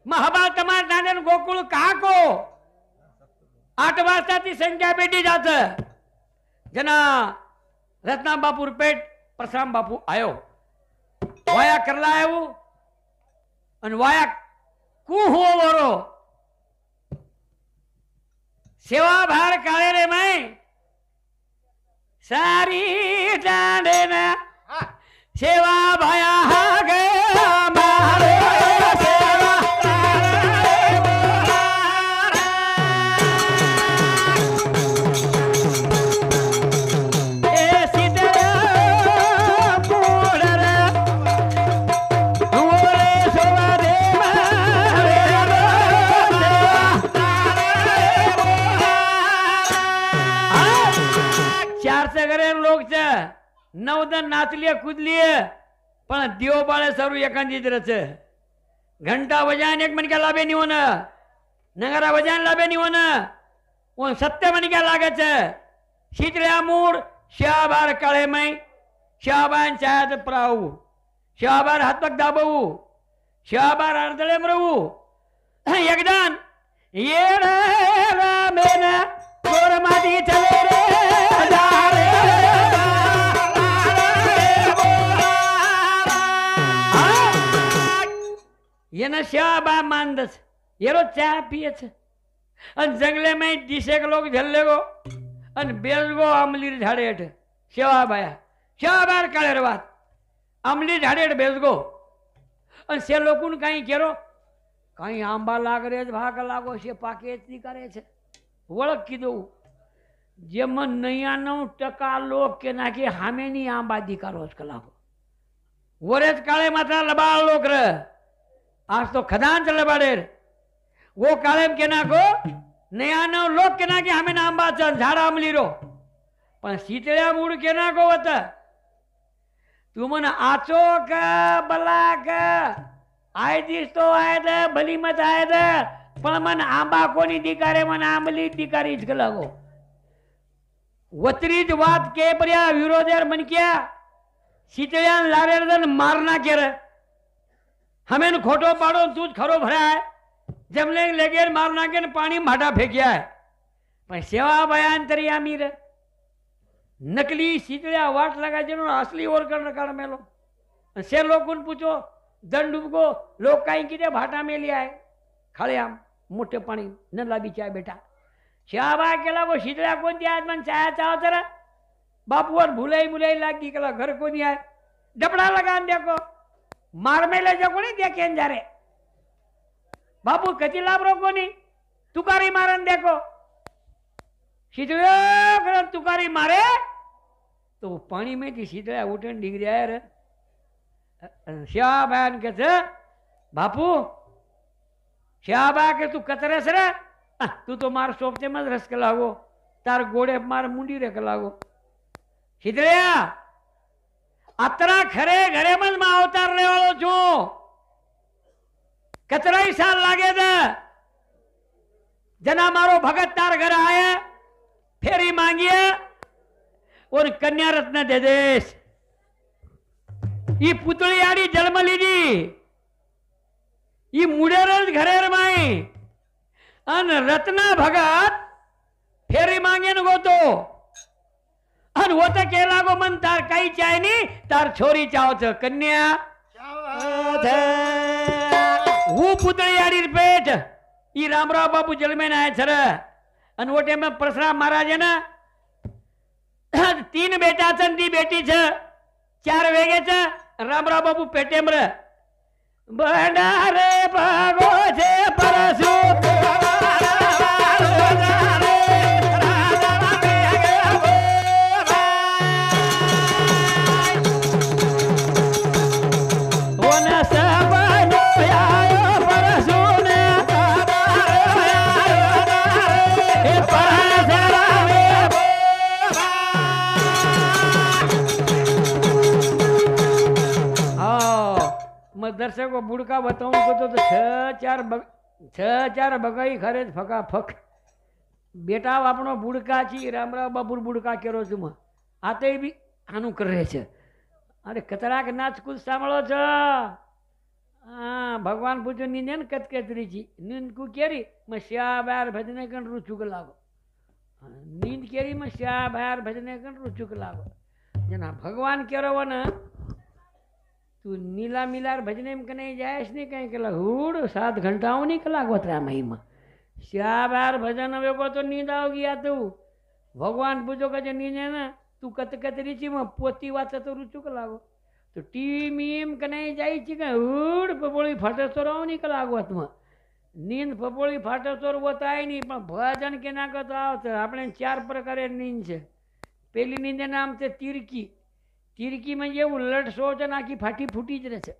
महाबाळ तमार नांदेड गोकुळ काको 8 वर्षाची संख्या बेटी जात जना रत्ना बापू पेट परशुराम बापू आयो वाया करला आयो आणि वाया कु हो वरो सेवा भार काळे रे मैं सारी डांडे ना सेवा भया हा गया मारे नवदन नाचलिये कूदलिये पण दिव बाळे सर्व एखादी रच घंटा बजान एक मन क्या लाभे नहीं होना नगरा बजान लाभे नहीं होना वो सत्य मन क्या लागत शीतळ्या मूड शाबार काळे मै शाबान चायत प्राऊ शाबार हातपग दाबवू शाबार अर्धळे मरवू एकदान ये रामेन गोरमादी चले रे दारे येना शाबा मानदस ये रो चा पियच अन जंगले में दिसेक लोग झल्ले गो अन बेल गो अमली झाडे हेठ शेवा बाया शाबार काळे रवात अमली झाडे हेठ बेस गो अन से लोकून काही केरो काही आंबा लाग रे भाग लागो शे पाके ती करे छे वळख कीधो जेम 99% लोक के नाके हामेनी आंबा दिकारोस कलागो वरेच काळे मात्र लबाळ लोक र आज तो खदान चल बाडेर वो काळेम के नाको 99 लोक के नाके हमें आंबा झाड आमली रो पण शीतळ्या मूड के नाको होत तू मन आचो का बला का आय दिसतो आहे द भली मत आहे द पण मन आंबा कोणी दिकारे मन आंबली दिकारीच लागो वतरीच वात के पर्या विरोधेर मन क्या शीतळ्या लारेर दन मारना केर हमें खोटो पाड़ो तूज खरो भरा है जमले लेगेर मारना के पानी माटा फेंकिया है पर सेवा बयान तरी आमीर नकली शीतळ्या वाट लगा जनो असली और कर नकार मेलो से लोगन पूछो दंड डूबगो लोग कहीं किते भाटा में लिया है खड़े आम मोटे पानी न लाभी चाय बेटा शाबा केला वो शीतळ्या कोणती आज मन चाय चाव तर बापूवर भुलाई भुलाई लागी केला घर कोणी आहे डबडा लगान देखो मार मेले जो कोणी देखेन जा रे बापू कति लाभ रो कोणी तुकारी मारन देखो शीतळ्या तुकारी मारे तो पानी में थी शीतळ्या उठन डिग्री आया रे श्याबान के थे बापू श्याबा के तू कतरस रे तू तो मार सोपते मत रस के लागो तार गोड़े मार मुंडी रे के लागो शीतळ्या अतरा खरे घरे मन में अवतार ले वालो छू कतराई साल लागे द जना मारो भगत तार घर आया फेरी मांगिए और कन्या रत्न दे देश ई पुतळी आड़ी जन्म लीधी ई मुडेरच घरेर माई अन रत्ना भगत फेरी मांगे न गोतो अन वो तो के लागो मन तार कई चाय नी तार छोरी चाव छ कन्या वो पुतळी आड़ी पेट ई रामराव बापू जलमेन आए छर अन वो टेम में परशुराम महाराज है ना 3 बेटा छन दी बेटी छ 4 वेगे छ रामराव बापू पेटेम रे भंडारे भागो छे परशु दर्शकों बुड़का बताऊं को तो 6-4 बगाई खरे फका फक बेटा आपनो बुड़का छी रामराव बाबू बुड़का केरो तुम आते भी आनु कर रहे छे अरे कतराक नाच कुछ सांभळो छ भगवान पूछो नींद ने कतकतरी नींद को केरी मैं श्या बार भजने कन रुचुक लागो नींद केरी में श्या बार भजने कन रुचुक लागो जना भगवान केरो न तू नीला मिलार भजने में कने जायस नहीं कहीं के लगूड़ 7 घंटाओं नहीं कलाक बतरा महिमा श्या बार भजन वेगो तो नींद आओगी या तू भगवान पूछो के नींद है ना तू कतकतरी ची में पोती वाच तो रुचुक लागो तो टीवी मीम कने जाई ची का उड़ पपोळी फाटसोराव नहीं कलागवत में नींद पपोळी फाटसोर होताय नहीं पण भजन के ना करता आवत આપણે 4 प्रकारे नींद છે પેલી નીંદ નામ છે તીરકી તીરકી માં જેવું લટ સોચ નાખી ફાટી ફૂટી જ રહે છે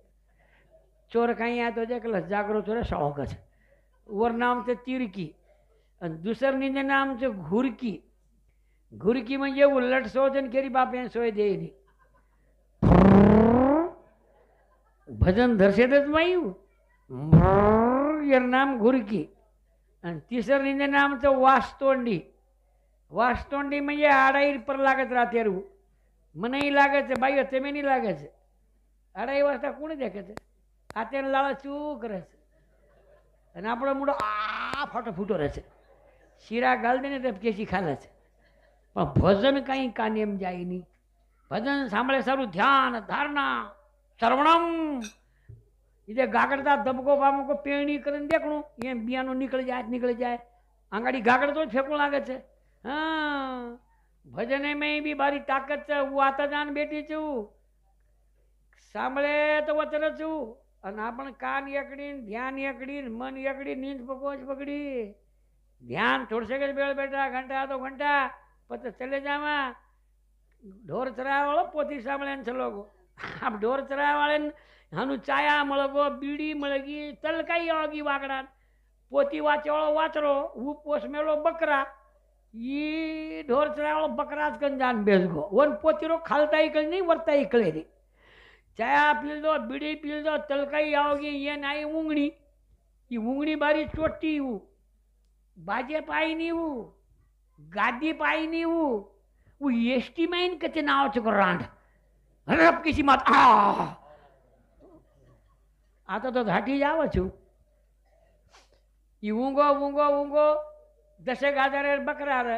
ચોર કાઈ આ તો દેખલ જાગરો ચોરે શોક છે ઓર નામ છે તીરકી અને दूसर નીંદ નામ છે ઘુરકી ઘુરકી માં જેવું લટ સોચ ને કેરી બાપ એ સોય દે નહીં भजन धरसेतच मायू नाम घुरकी आणि तिसर निंदे नाम तो वास्तोंडी वास्तोंडी म्हणजे आडाई पर लागत राहते रू मनाई लागत है बाई ते नहीं लागत है आडाई वाजता कोणी देखत है आते लाला चूक रहे અને આપણો મૂડો આ ફાટો ફૂટો રહે છે શીરા ગાલ દે ને તો કેસી ખાલે છે પણ ભજન કાંઈ કાનેમ જાય નહીં ભજન સાંભળે સારું ધ્યાન ધારણા श्रवणम इधर गागड़ता दबको बामो को पेणी कर देखणु ये बियानो निकल जाए आंगाड़ी गागड़ तो फेंकू लागे छे हाँ भजने में भी बारी ताकत है वो आता जान बेटी छू सांभळे तो वचन छू अन आपण कान एकड़ी ध्यान एकड़ी मन एकड़ी नींद पकड़ी ध्यान थोड़ से बेल बैठा घंटा 2 घंटा पत चले जावा ढोर चरा वालो पोती सांभळे चलोगो आप ढोर चरा वाले हानु चाया मळगो बीड़ी मळगी तलकाई आगी वागड़ा पोती वाचवाळो वाचरो उपवास मेलो बकरा ई ढोर चरा वालो बकराज कन जान बेसगो वन पोतीरो खालता इकल नहीं वरता इकले रे चाया पील दो बीड़ी पील दो तलकाई आओगी ये नाई ऊंगणी ई ऊंगणी बारी चोटी हूँ बाजे पाई नहीं हूँ गादी पाई नहीं हूँ वो एसटी माइन कचे नाव चुको रांड रब किसी मत आता तो घाटी जाव छू ऊंगो ऊंगो ऊंगो 10,000 बकरा रे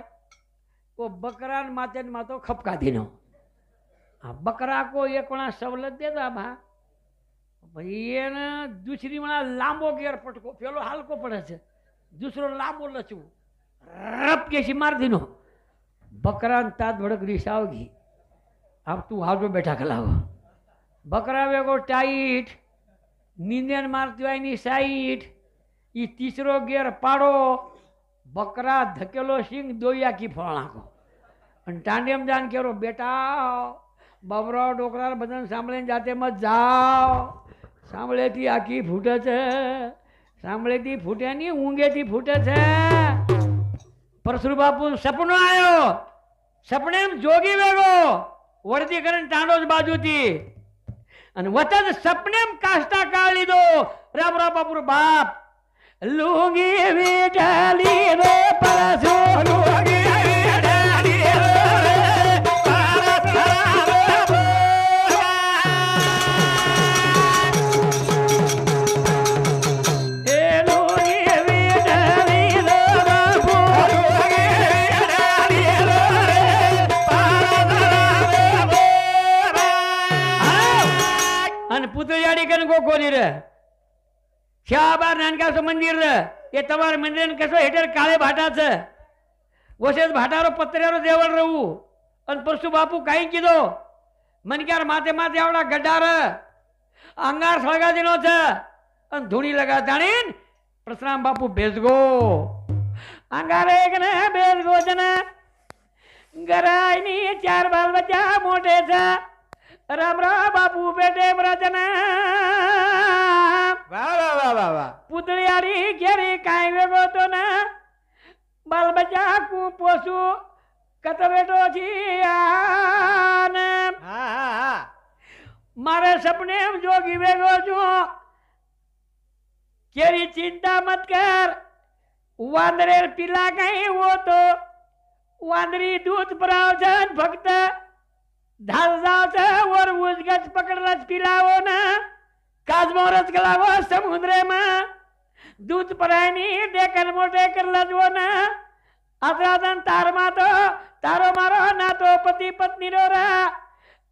वो बकरा माते मातो खपका दीनो बकरा को एक वणा सवलत देता भा भाई ये न दूसरी वणा लांबो गेर पटको पेलो हल्को पड़े छे दूसरो लांबो लचू रब केसी मार दीनो बकरा तात भड़क रिसावगी अब तू हाथ में बैठा खलाओ बकरा वेगो टाइट नींदन मारती हुई साइट ये तीसरो गेर पाड़ो बकरा धकेलो सिंह दोया की फळा को अन टांडियम जान केरो बेटा बबरो डोकरा बदन सांभळे जाते मत जाओ सांभळे थी आखी फूटे छे सांभळे थी फूटे नहीं ऊंगे थी फूटे छे परशुराम बापू सपनो आयो सपने में जोगी वेगो वर्दी करण टांडो बाजू थी अन वतन सपने में काष्टा काली दो राम राम बापू बाप लूंगी विठाली रे परसो लूंगी विठाली रे परसो ए लूंगी विठाली रे बापू लूंगी विठाली रे अन पुतळियाडी कन को कोनी रे शाहबार नानकाचं मंदिर ये तमार मंदिर कसं हेटर काळे भाटाचं वसेच भाटारो पत्र्यारो देवळ रहू अन परसु बापू काही कीधो मनक्यार माथे माथे आवडा गड्डार अंगार सळगा दिनो छ अन धूणी लगा ताणीन परशुराम बापू बेसगो अंगार एक ने बेसगो जना गरायनी 4 बाल बच्चा मोठे छ राम राम बापू बेटे ब्रजना वाह पुतळियारी घेरी काय वेगो तो ना बाल बच्चा को पोसू कत बेटो छी आन मारे सपने में जोगी वेगो छू केरी चिंता मत कर वांदरे पिला कहीं वो तो वांदरी दूध परावछन फक्त धाल जावछ वर उजगच पकडलाच पिलावो ना काजमोरच गलावो समुद्रे में दूध परायनी डेकन मोटे कर लजवो ना आदरादन तार मातो तारो मारो ना तो पति पत्नी रो रा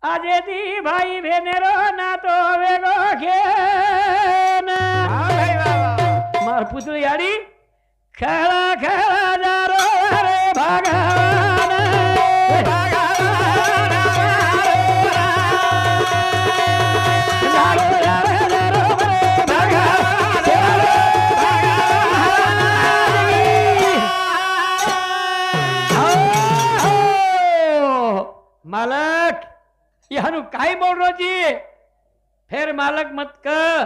आजे दी भाई भेनेरो ना तो वेगो घेन मार पुतली यारी खेला खेला जा रो रे भगवान मालक यानु काय बोल रो जी फिर मालक मत कर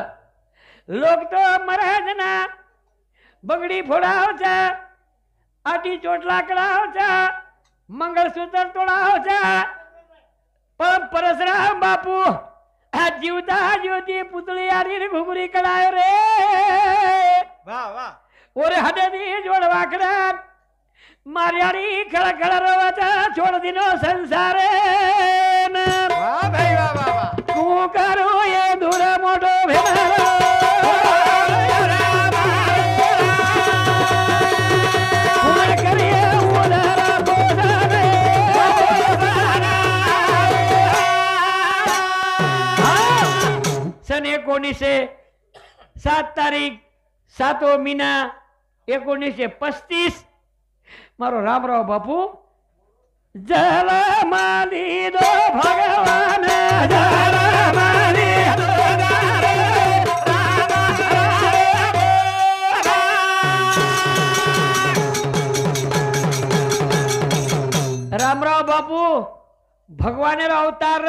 लोग तो महाराज ना बगड़ी फोड़ाओ छे आटी चोटला कराओ छे मंगलसूत्र तोड़ाओ छे पर परशुराम बापू आ जीवता ज्योति पुतली आरी रे घुगरी कड़ायो रे वाह वाह ओरे हडे दी जोड़ वाकड़ा मारियारी खड़ा खड़ा रोवाता छोड़ दिनो संसारे वाह भाई वाह वाह वाह तू करो ये दूरा मोटो भेड़ो सन 1907 तारीख 7 मीना 1935 मारो रामराव बापू जल माली दो भगवान जल माली दो रामराव बापू भगवान अवतार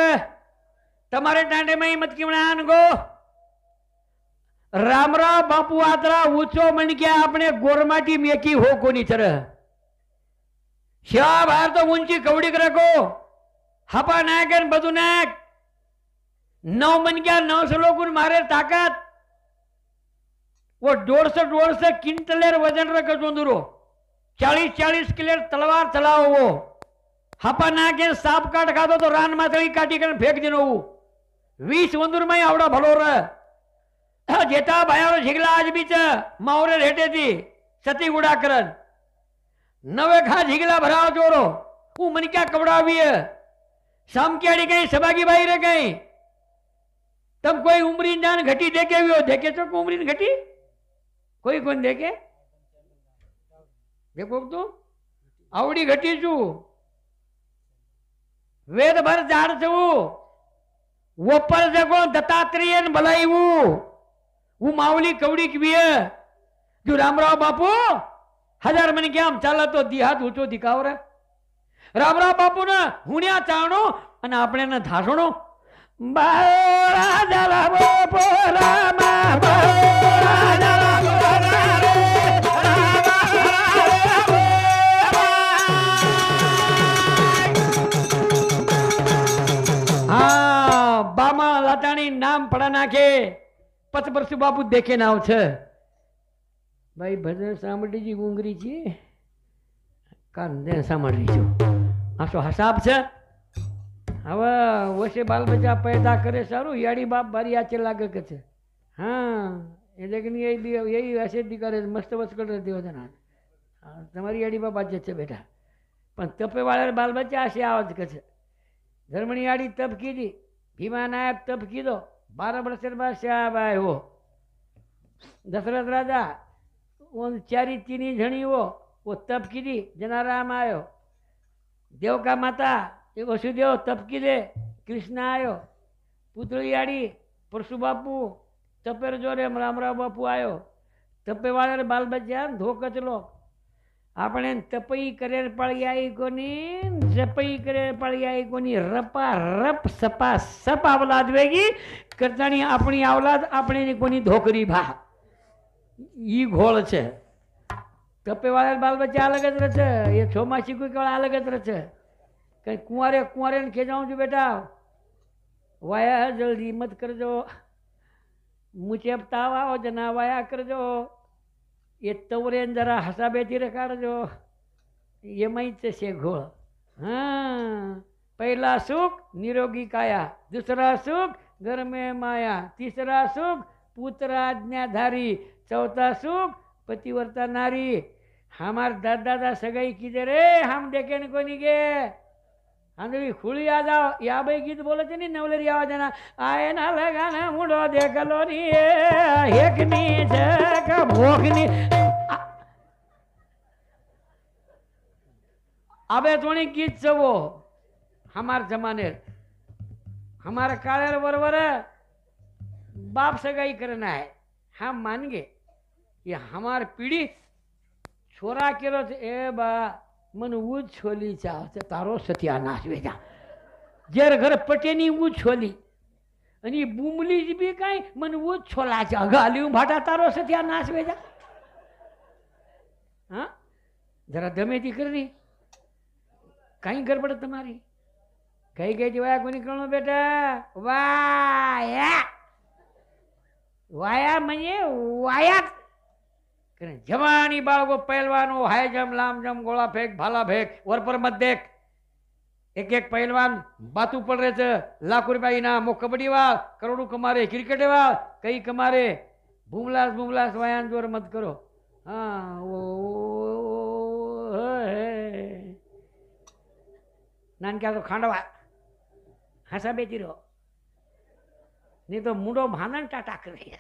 तमारे टांडे में मत किवणान गो रामराव बापू आतरा ऊंचो मन के आपने गोरमाटी मेकी हो कोनी तरह शिवा बाहेर तो उंची कवडी रखो हपा नायक बधु नायक 9 मन क्या 900 लोगों मारे ताकत वो 150 क्विंटलेर वजन रख चोंदुरो 40 किलेर तलवार चलाओ वो हपा नायक सांप काट खादो तो रान माथड़ी काटी कर फेंक देनो 20 वंदुर में आवड़ा भलो रह जेता भायारो झिगला आज बीच मावरे रेटे थी सती गुड़ा करन नवे खा झिगला भराव जोरो वो मन क्या कपड़ावी है शाम की आड़ी गई सभागी भाई रह गई तब कोई उमरी जान घटी देखे हुए हो देखे तो उमरी घटी कोई कौन देखे देखो तो आवड़ी घटी छू वेद भर झाड़ छू वो पर जगो दत्तात्रेय भलाई वो मावली कवड़ी की है जो रामराव बापू 1000 मन क्या हम चाला तो दिहात ऊंचो दिखाव रे रामराव बापू ने हुणिया चाणो અને આપણે ને ધાસણો બાળા જલા બાપો રામા બાળા જલા हाँ बामा लाटाणी नाम पड़ा नाखे पच परसु बापू देखे नाव छे भाई भजन सामड़ी जी गुंगरी छी कान दे सामड़ी छो आसो हिसाब छे हवे वसे बाल बच्चा पैदा करे सारू याड़ी बाप बारी आचे लागे के छे हाँ ए लेकिन यही ऐसे दी करे मस्त बस कर देव जना तुम्हारी याड़ी बाप आचे छे बेटा पण तपे वाले बाल बच्चा ऐसे आवाज के छे धर्मणी याड़ी तप की दी भीमा नायक तप की दो 12 वर्ष बाद श्याब आयो दशरथ राजा उन 4 तीनी झणी वो तप की दी जनाराम आयो देवका माता ये वसुदेव तप की दे कृष्ण आयो पुतली आड़ी परशु बापू तपेर जोरे रामराव बापू आयो तपे वाले बाल बच्चा धोक चलो આપણે તપઈ કરે પળિયાઈ કોની જપઈ કરે પળિયાઈ કોની રપા રપ સપા સપ આવલાદ વેગી કરતાની આપણી આવલાદ આપણે કોની ધોકરી ભા ઈ ઘોળ છે તપે વાળા બાલ બચ્ચા અલગ જ રહે છે એ છોમાસી કોઈ કળા અલગ જ રહે છે કઈ કુંવારે કુંવારે ને ખેંચાવું છું બેટા વાયા જલ્દી મત કરજો मुझे ताव आओ जना वाया करजो ये तवरेन जरा हसाबेती रखाड़जो ये मई से घोळ हाँ पहला सुख निरोगी काया दूसरा सुख घर में माया, तीसरा सुख पुत्र आज्ञाधारी, चौथा सुख पतिव्रता नारी. हमार दादा सगाई कीधे रे, हम देखे न कोनी गे. आंधळी खुळी आ जाओ या बाई गीत बोलते नहीं नवलेरी आवाज ना आए ना लगाना मुंडो देखलो नी हेकनी जग भोगनी. अबे थोड़ी गीत वो हमार जमाने हमारे कालेर बरोबर बाप सगाई करना है. हम मान गए ये हमार पीढ़ी छोरा केलो ए बा मन ऊज छोली चावते तारो सत्यानाश वेजा जेर घर पटेनी ऊज छोली आणि बुमली जी बी काय मन ऊज छोलाच्या गाली भाटा तारो सत्यानाश वेजा. हाँ जरा दमेती कर दी कहीं गड़बड़ तुम्हारी कहीं गई वाया कोणी कळो बेटा वाया वाया म्हणजे वाया जवानी बाळगो पहलवान हो हाई जम लाम जम गोला फेंक भाला फेंक वर पर मत देख एक एक पहलवान बातू पड़ रहे थे लाखों रुपया इनाम वो कबड्डी वाल करोड़ों कमारे क्रिकेट वाल कई कमारे बुमलास बुमलास वायान जोर मत करो. हाँ वो नानक्या तो खांडवा हंसा बेची रहो नहीं तो मुंडो भानन टाटा करे.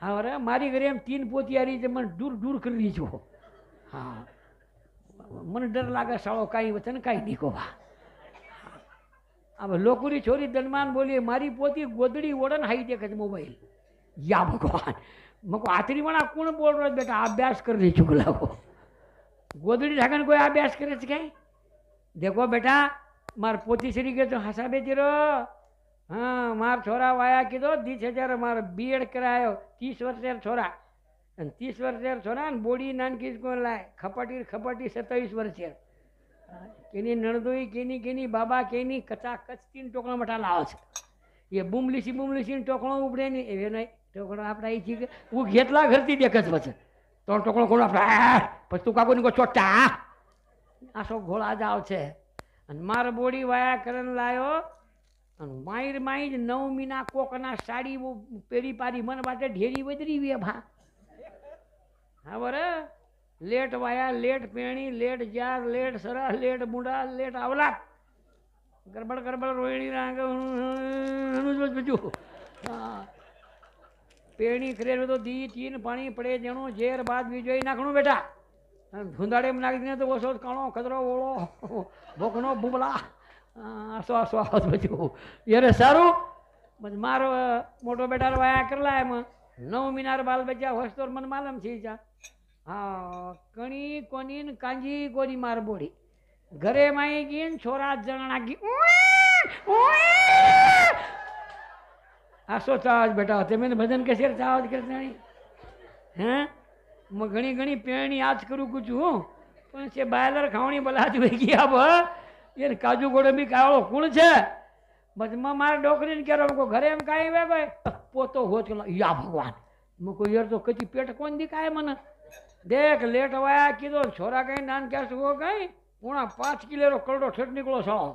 हाँ अरे मारी घरे एम 3 पोती आ रही है मन दूर दूर कर रही छो. हाँ मन डर लागे साड़ो कहीं वचन कहीं नहीं को. अब लोकुरी छोरी धनमान बोली मारी पोती गोदड़ी ओढ़न हाई देखे मोबाइल या भगवान मको आतरी मना कौन बोल रहा बेटा अभ्यास कर रही चुकला को गोदड़ी ढाकन कोई अभ्यास करे क्या. देखो बेटा मार पोती श्री के तो हंसा बेची रो. हाँ मार छोरा वाया कीधो 20,000 मार बीएड करायो 30 वर्षेर छोरा 30 वर्षेर छोरा बोडी नानकी कोण लाय खपाटी खपाटी 27 वर्षेर केनी नणदोई केनी केनी बाबा केनी कचा कच 3 टोकणा मठा लाव छे. ये बुमलीसी टोकणो उपडे नहीं एवे नहीं टोकणो आपड़ा ई छी वो घेतला घरती देखत वच तो टोकणो कोण आपड़ा पछ तू काको निको छोटा आसो घोड़ा जाव छे अन मार बोडी वाया करन लायो मायर माई 9 महीना कोकना साड़ी वो पेड़ी पारी मन बाटे ढेरी बदरी वे भा. हाँ बर लेट वाया लेट पेणी लेट जार लेट सरा लेट मुंडा लेट आवला गड़बड़ गड़बड़ रोहिणी रांग बजू. पेणी करे तो दी 3 पानी पड़े जणो जेर बाद बीजोई नाखणो बेटा धुंदाड़े में नाखी दे तो वो सोच काणो खतरो ओळो भोकनो बुबला आसो आसो आवाज बचो यार सारू बस मारो मोटो बेटा वाया करला है म 9 महीना बाल बच्चा होस्तोर मन मालूम छी जा. हाँ कणी कोनी कांजी कोनी मार बोड़ी घरे माई गीन छोरा जणा गी आसो चावज बेटा होते मैंने भजन के शेर चावज करते नहीं हैं मैं घणी घणी पेणी आज करूँ कुछ हूँ पण से बायलर खावणी बलाज वेगी अब ये काजू गोडंबी कावळो कूण छे बस मार डोकरी ने केरो को घरे में काई वे भाई पोतो होत या भगवान मको यार तो कची पेट कोन दिखाए मन देख लेट वाया कीधो छोरा कहीं नान क्या सुगो कहीं 5 किलो करडो ठेठ निकलो साळो.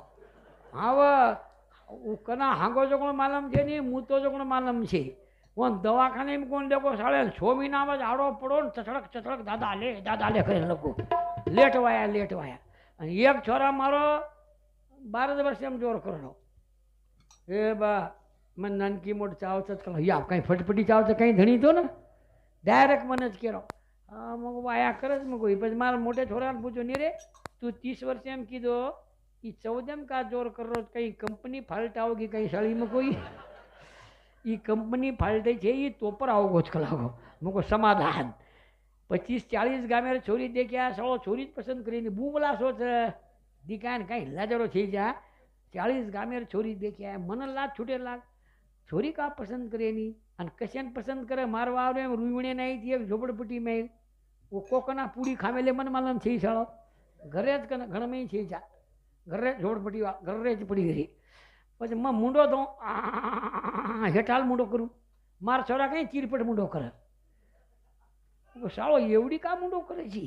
हाँ वो कना हांगो जो कोण मालूम छे नहीं मु तो जो कोण मालूम छे वो दवाखाने में कोण देखो साड़े 6 महीना में आड़ो पड़ो चचड़क दादा ले करे लोग लेट वाया અને એક છોરા મારો 12 વર્ષ એમ જોર કરનો એ બા મને નાનકી મોટ ચાવત કલો યા કઈ ફટફટી ચાવત કઈ ધણી તો ને ડાયરેક્ટ મને જ કેરો હા મગો આયા કરે જ મગો પછી મારા મોટે છોરાને પૂછો ની રે તું 30 વર્ષ એમ કીધો ई 14 का जोर करो कहीं कंपनी फाल्ट आओगी कहीं साड़ी में कोई ई कंपनी फाल्टे छे ई तो पर आओ कलागो मको समाधान 25-40 गामे छोरी देख्या सालो छोरी ज पसंद करीने बूमला सोच दिकान कहीं लाजरो थी जा 40 गामे छोरी देख्या मन लाज छूटे लाग छोरी का पसंद करे नहीं अन कशन पसंद करे मारवा आवे रूवणे नहीं थी झोपड़पट्टी में वो कोकना पूरी खामेले मन मालूम थी सालो घरे ज कन घण में थी जा घरे झोपड़पट्टी घरे ज पड़ी गई પછી मैं मुंडो दो हेठाल मुंडो करूँ मार छोरा कहीं चीरपट मुंडो करे सालो एवड़ी का मुंडो करे छी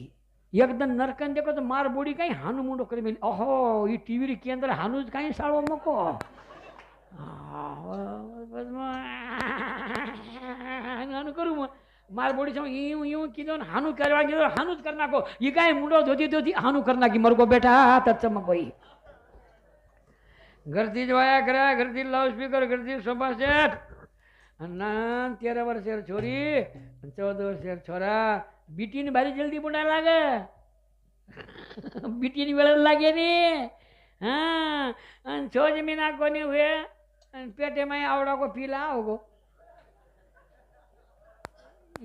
एकदम नरकन देखो तो मार बोड़ी कहीं हानु मुंडो करे ओहो ये टीवी के अंदर हानु कहीं सालो मको બસ આનું કરું માર બોડી સમય યું યું કીધું ને હાનું કરવા કીધું હાનું જ કરી નાખો એ કાંઈ મૂંડો ધોતી ધોતી હાનું કરી નાખી મરકો બેઠા તત્સમાં ભાઈ ઘરથી જ વાયા કર્યા ઘરથી લાઉડ સ્પીકર ઘરથી સોફા સેટ ના 13 વર્ષે છોરી 14 વર્ષે છોરા બીટીની બારી જલ્દી બોડા લાગે બીટીની વેળ લાગે ને हाँ અને 6 મહિના કોને हुए અને पेटे में आवड़ा को पीला होगो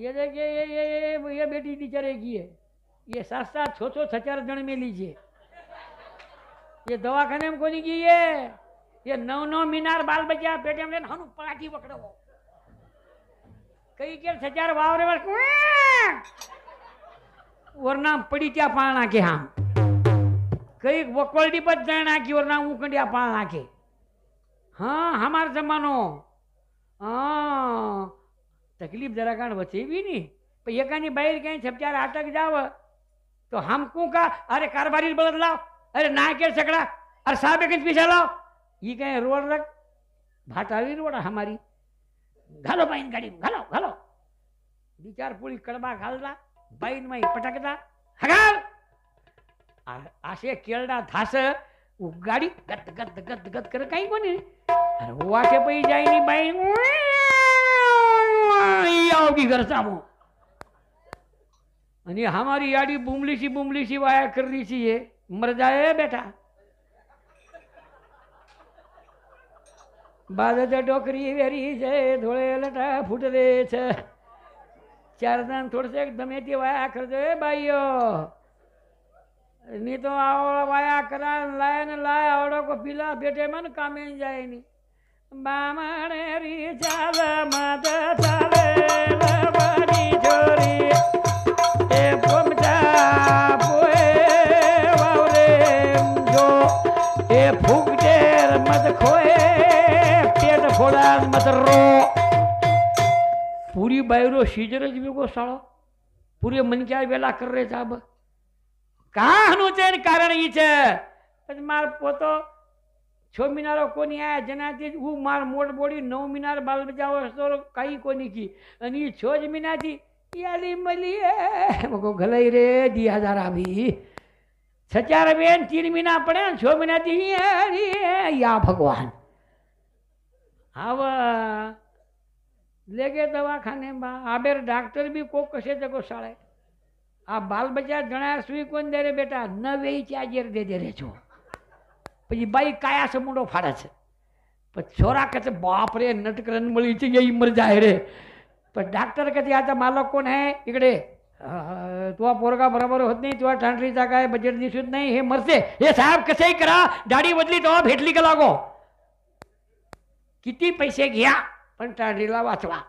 ये देखिए ये बेटी बिचारेगी है ये 7-7 6-6 6-4 जन में लीजिए ये दवाखाने में कोनी की है ये 9-9 मीनार बाल बच्चा पेटे में लेने हनु पराठी पकड़ो कई के 6-4 वावरे वरना पड़ी क्या पाना के हम कई वकोल्डी पर जाना की वरना उकंडिया पाना के हाँ हमार जमानो हाँ तकलीफ जरा कारण बचे भी नहीं पर ये कहीं बाहर कहीं 6-4 अटक जाव तो हमको का अरे कारबारी बलद लाओ अरे ना के सकड़ा अरे साहब एक पीछे लाओ ये कहीं रोड रख भाटावी रोड हमारी घालो बाइन गाड़ी घालो घालो विचार पूरी कड़बा घालता बाइन में पटकता हगाल आशे केरडा धास वो गाड़ी गत गत गत गत कर कहीं कोनी अरे वो आके पई जाई नहीं बाइन आओगी घर सामो અને हमारी याडी बुमली सी वाया कर रही थी ये मर जाए बेटा बाद डोकरी वेरी છે ધોળે લટા ફૂટ રે છે ચાર દાન થોડસે ગમે તે વાયા કરજો એ ભાઈઓ नहीं तो आवड़ा वाया करा लाया न लाया आवड़ो को पीला बेटे मन कामे जाए नहीं बामणे री चाल मत चाले लबरी छोरी ए पोमचा पोए वावरे जो ए फूकटेर मत खोए पेट फोड़ा मत रो पूरी बायरो सीजर जी को सालो पूरे मन क्या वेला कर रहे साहब કાનું છે કારણ ઈ છે પછી માર પોતો 6 મહિનારો કોની આયા જનાથી હું માર મોડ બોડી 9 મહિનાર બાલ બચાવો તો કઈ કોની કી અને ઈ 6 મહિનાથી યાલી મલી મકો ગલાઈ રે 2000 આવી 6-4 બેન 3 મહિના પડે 6 મહિનાથી યા ભગવાન આવ લેગે દવાખાને આબેર डॉक्टर भी को कसे जगो साळे आ बाल बच्चा जणा सुई कोण दे रे बेटा न वेई चार्जर दे दे रे छो પછી બાઈ કાયા સમુડો ફાડે છે પછી છોરા કહે છે બાપ રે નટકરન મળી છે ये मर जाए रे पण डॉक्टर कहते आता मालक कोण है इकडे तुझा पोरगा बरोबर होत नाही तुझा ठांडरीचा काय बजेट दिसत नाही हे मरते हे साहेब कसंही करा दाढी बदली तेव्हा भेटली का लागो किती पैसे घ्या पण ठांडरीला वाचवा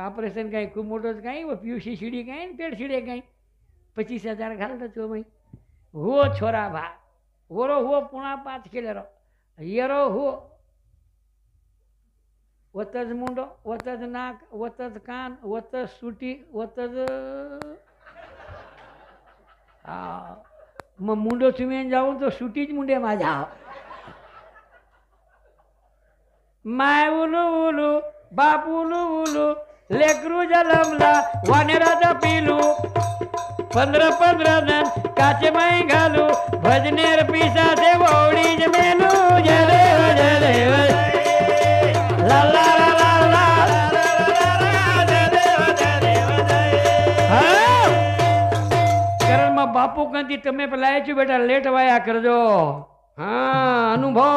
ऑपरेशन कहीं खूब मोटो कहीं वो पीयूसी सीढ़ी कहीं पेड़ सीढ़े कहीं 25,000 घाल दो भाई हो छोरा भा वो हो पुणा 5 किलो रो ये रो हो वतज मुंडो वतज नाक वतज कान वतज सुटी वतज मग मुंडो चुमेन जाऊन तो सुटीच मुंडे माझा माय उलू उलू बापूलू उलू लेकरू जलमला वानेराचा पिलू 15 जण काचे माई घालू भजनेर पिसा से वोडी जमेलू जले जले ला ला ला ला कारण માં બાપુ કંતી તમે પેલા છો બેટા લેટ વાયા કરજો હા અનુભવ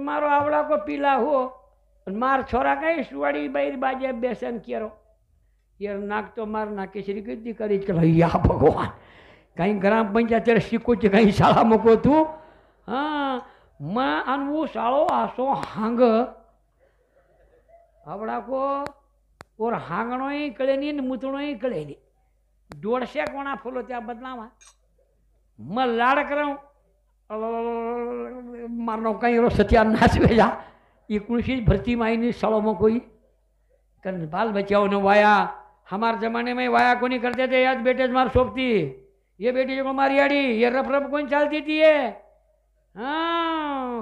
મારો આવડા કો પીલા હો मार छोरा कहीं सुवाड़ी बाई बाजे बेसन केरो ये नाक तो मार नाके श्री कीर्ति करी या भगवान कहीं ग्राम पंचायत शिको कहीं शाला मको तू हाँ मैं अनवो सालो आसो हांग आवड़ा को और हांगणो ही कळे नहीं मुतणो ही कळे नहीं 150 कोणा फूलो त्या बदलावा मैं लाड़ करूं मारनो कहीं रो सत्यानाश भेजा 19 भर्ती मायनी सालों में कोई कर बाल बचाओ न वाया हमारे जमाने में वाया को नहीं करते थे याद बेटे मार सोपती ये बेटी जो मारी आड़ी ये रफ रफ कौन चलती थी ये હા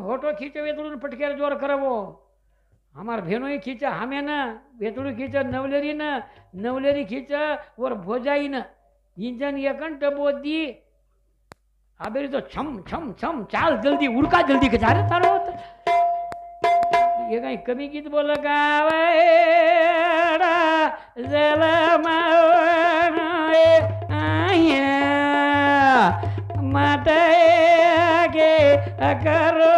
હોટો ખીચો વેતળું પટકેર જોર કરવો અમાર ભેનો ખીચા હામે ને વેતળું ખીચા નવલેરી ને નવલેરી ખીચા ઓર ભોજાઈ ને इंजन एकन डबो दी आबेरी तो छम छम छम चाल जल्दी उड़का जल्दी के जा रे तारो ये कहीं कमी गीत बोल गावेड़ा जलमाए आया माटे के करो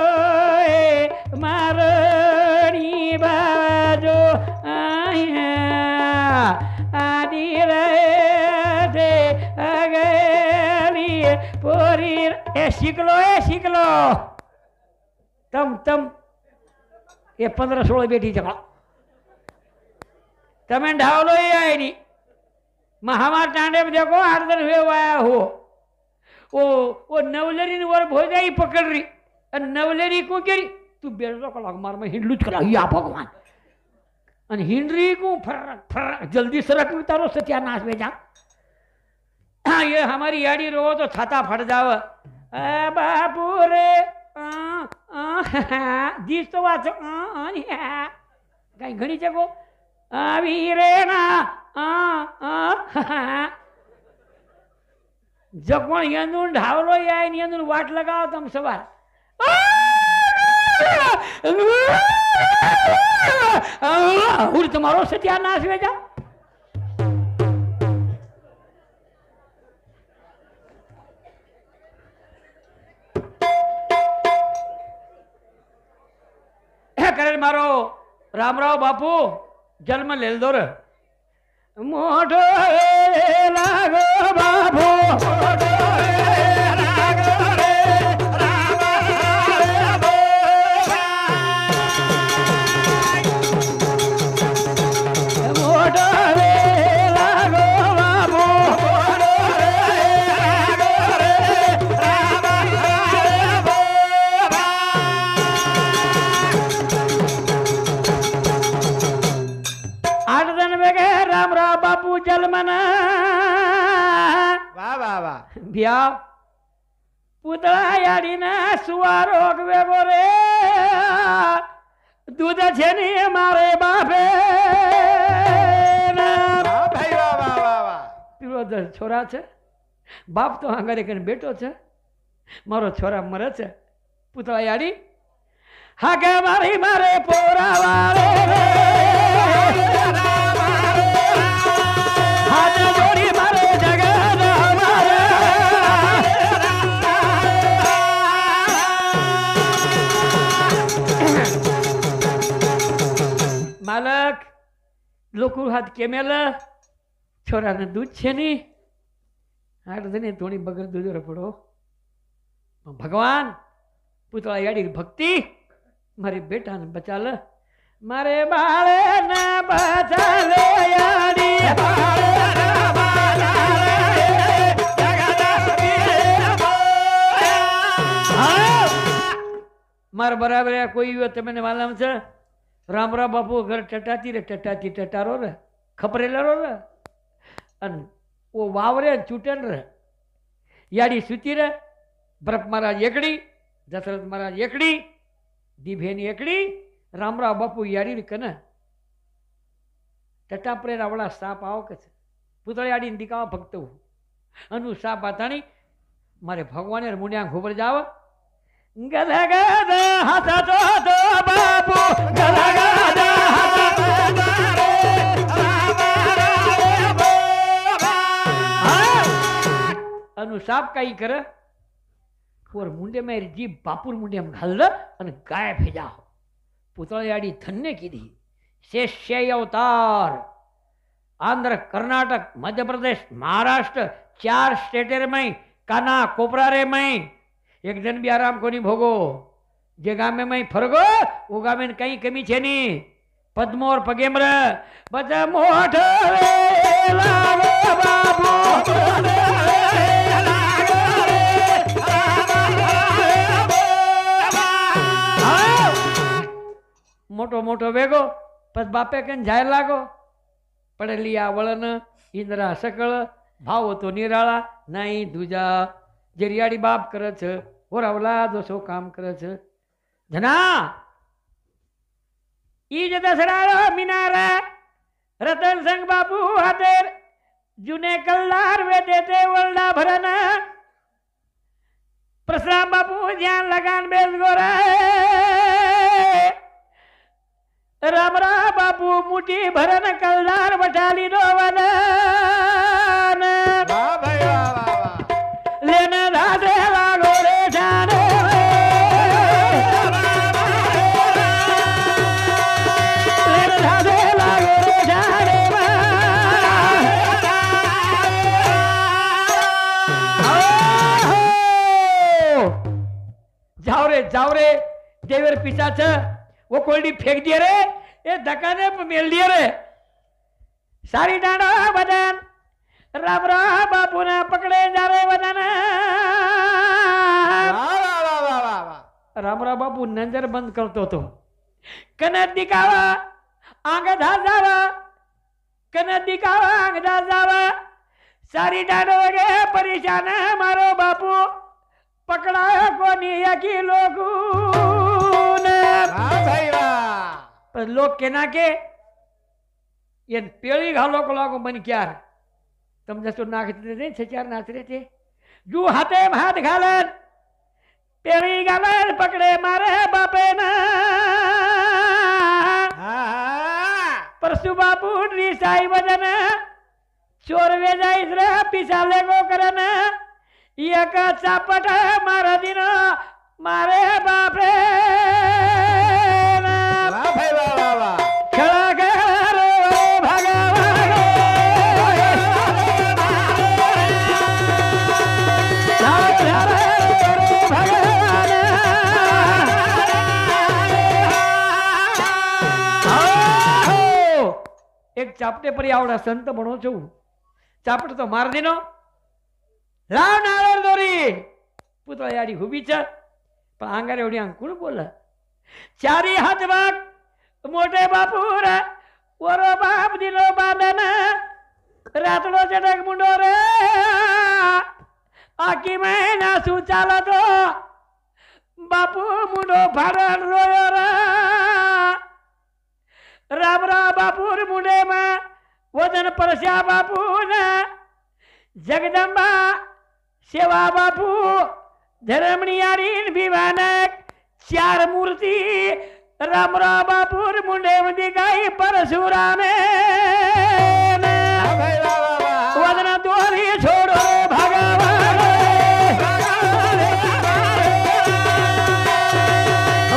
मारणी बाजो आया आदि रे पोरी ए शिकलो तम तम ये 15-16 बेटी जगह तमें ढावलो ही आए नहीं महामार टांडे में देखो आर्दर हुए वाया हो वो नवलेरी ने वर भोजाई पकड़ रही और नवलेरी को करी तू बेड़ो कलाक मार में हिंडलूच कला या भगवान और हिंडरी को फर जल्दी सरक में तारो सत्यानाश में जा ये हमारी याडी रो तो छाता फट जाव बापू रे दिस तो वाचो कहीं घणी चको आवी रे ना जकोण यंदून ढावलो याय यंदून वाट लगाव तम सवार उड़ तुम्हारो सत्यानाश में जा करे मारो रामराव बापू जन्म लेल दो रे मोठो लागो बापू भ्या पुतळा याडीना सुवारो वेगो रे दूध छे ने मारे बापे भाई वाह वाह वाह वाह पीरो छोरा छे बाप तो आंगरे कने बेटो छे मारो छोरा मरे छे पुतळा याडी हागे मारी मारे पोरा वाले हाथ जोड़ी मारे जगत हमारे मालक लोकू हाथ केमेल छोरा ने दूध छे नी आठ दिन थोड़ी बगर दूध रपड़ो भगवान पुतळा याडी भक्ति मारे बेटा ने बचा ले मारे बाळे ने बचा ले याडी मार बराबर है कोई तमने मालूम छे रामराव बापू घर टटाती रे टटाती टटारो रे खपरेलो रे अन वो वावरे चूटन रे याडी सुती रे भरत महाराज एकड़ी दशरथ महाराज एकड़ी दीभेनी एकड़ी रामराव बापू याडी रे कने टटापरे रावड़ा साप आओ के पुतळे याडी दिखावा भक्त हो अनु साप आताणी मारे भगवान मुंडिया घोबर जाव गधा गधा हाथ तो बापू गधा गधा अनुसाप काही कर और मुंडे में जीभ बापुर मुंडे में घाल और गायब हो जाओ पुतळायाडी धन्य की दी शेष्य अवतार आंध्र कर्नाटक मध्य प्रदेश महाराष्ट्र 4 स्टेटर में काना कोपरारे में एक दिन भी आराम को नहीं भोगो जे गामे में फरगो वो गामे कहीं कमी छे नहीं पद्मो और पगेम्र बचा मोठ मोटो मोटो वेगो पस बापे कन जाय लागो पड़ेली आ वळन इंद्रा सकळ भाव तो निराळा नहीं दूजा जरियाड़ी बाप करे छे ઓરવલા દોસો કામ કરે છે ધના ઈ જ દસરાળો મિનારા રતન સંગ બાપુ હાથેર જુને કલ્લાર વેદે તે વલડા ભરના પ્રસરામ બાપુ જ્યાં લગાન બેસ ગોરા રામરા બાપુ મુઠી ભરન કલ્લાર વટાલી દો વદન વાહ ભાઈ વાહ વાહ વાહ લેને રાધે લાગો રે જાને લેને રાધે લાગો રે જાને जाओ रे देवर पिसाच वो कोल्डी फेंक दिए रे ये धक्का ने मेल दिए रे सारी डांडो बदन राम राम बापू ने पकड़े जा रे बदन વાહ વાહ વાહ વાહ વાહ વાહ राम राम बापू नजर बंद करतो तो कनत दिखावा आंग धाजावा कनत दिखावा आंग धाजावा सारी डांडो गे परेशान मारो बापू पकड़ा कोनी यकी लोगों ने વાહ ભાઈ વાહ पर लोग कहना के ये पेड़ी घालो को लागो मन क्यार तुम जसो नाचते थे छचार नाच रहे थे जू हाथे में हाथ घालन पेड़ी घालन पकड़े मारे बापे ना હા હા परसु बापू साई वजन चोर वे जाई रे पिसा लेगो करन एक चापट मारा दिन मारे बापे વાહ ભાઈ વાહ વાહ વાહ खड़ा करो भगवान एक चापटे पर आवड़ा संत बनो छू चापट तो मार देनो लाव नारळ दोरी पुतळा याडी उभी छ पण अंगारे एवढी अंकुळ बोल चारी हात बाग मोठे बापूर वरो बाप दिलो बांधन रातडो चटक मुंडो रे आखी महिना सु चालतो बापू मुंडो फाडन रोयो रा रामरा बापूर मुंडे मा वजन परस्या बापून जगदंबा सेवा बापू धरमणियारी विवानक चार मूर्ती रामरा बापूर मुंडे मध्ये काही परशुरामे વાહ ભાઈ વાહ વાહ વાહ वदन दोरी छोडो भगवान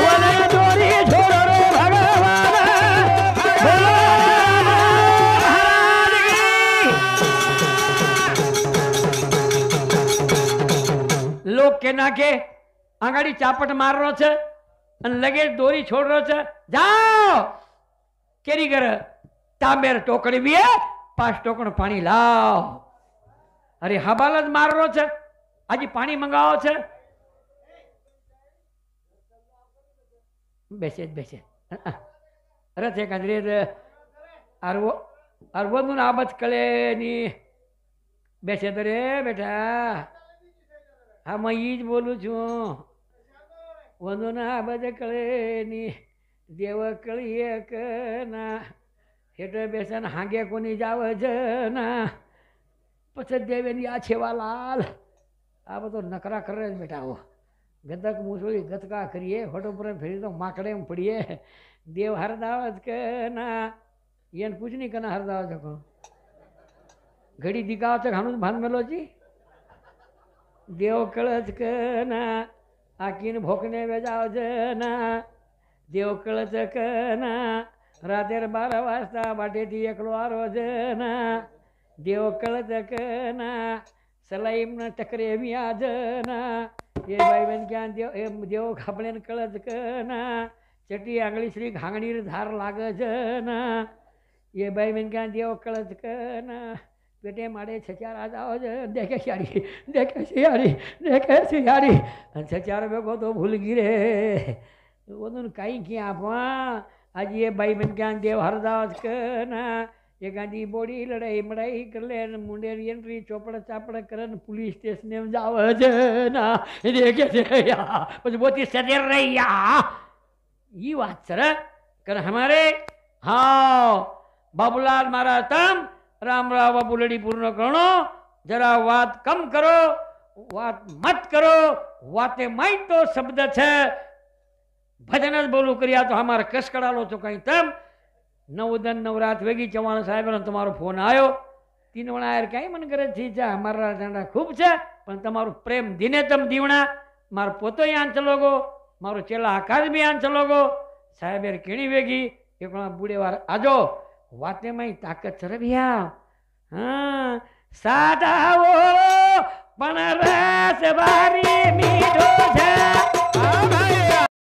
वदन दोरी छोडो भगवान बोलो महाराज की। लोग के नाके आंगाड़ी चापट मार रो छे અને લગે દોરી છોડ રહ્યો છે જાઓ કેરી કર તાંબેર ટોકડી બી 5 ટોકણ પાણી લાવ અરે હબાલ જ માર રહ્યો છે આજે પાણી મંગાવો છે બેસે અરે તે કાંદરે અરવનું આબત કલે ની બેસે તો રે બેટા હા मैं ઈ જ બોલું છું वंदना बज कळेनी देव कळीये कना हेट बेसन हांगे कोणी जाव जना पछ देवेनी आ छेवालाल आ बतो नकरा करे बेटा हो गदक मुसोली गतका करिए होटो पर फेरी तो माकड़े में पड़िए देव हरदावत कना येन कुछ नहीं कना हरदावत को घड़ी दिखावत घाणून भान मेलो जी देव कळत कना आकीन भोकने बेजाव जना देव कळत कना रातेर 12 वाजता वाटेती एकलो आरो जना देव कळत कना सलाईम न टकरे मिया जना ये बाई बन क्या देव खापळेन कळत कना चटी आंगली श्री घांगणीर धार लाग जना ये बाई बन क्या देव कळत कना बेटे माड़े छचार आ जाओ देखे सियारी छचार बेगो तो भूल गिरे वो कहीं किया आप आज ये भाई बन क्या देव हरदास कना એકાદી બોડી લડાઈ મડાઈ કરી લે ને મુંડેરી એન્ટ્રી ચોપડા ચાપડા કરે ને પોલીસ સ્ટેશન એમ જાવ છે ના દેખે છે યા પછી બોતી સદેર રહી યા ઈ વાત સર કર હમારે હા બાબુલાલ મારા તમ રામ રાવ બાબુ લડી પૂર્ણ કરણો જરા વાત કમ કરો વાત મત કરો વાતે માઈ તો શબ્દ છે ભજન જ બોલું કર્યા તો અમારે કસકડાલો તો કઈ તમ નવદન નવરાત વેગી ચવાણ સાહેબ તમારો ફોન આવ્યો તીનવણા યાર ક્યાંય મને કરે છે જા અમારા ઝાંડા ખૂબ છે પણ તમારું પ્રેમ દિને તમ દીવણા મારો પોતો આન ચલો ગો મારો ચેલા આકાશ બી આન ચલો ગો સાહેબ યાર કેણી વેગી એક બુડે વાર આજો વાતે માં તાકત ચરવ્યા હા સાદાવો પણ રસ બારી મીઠો છે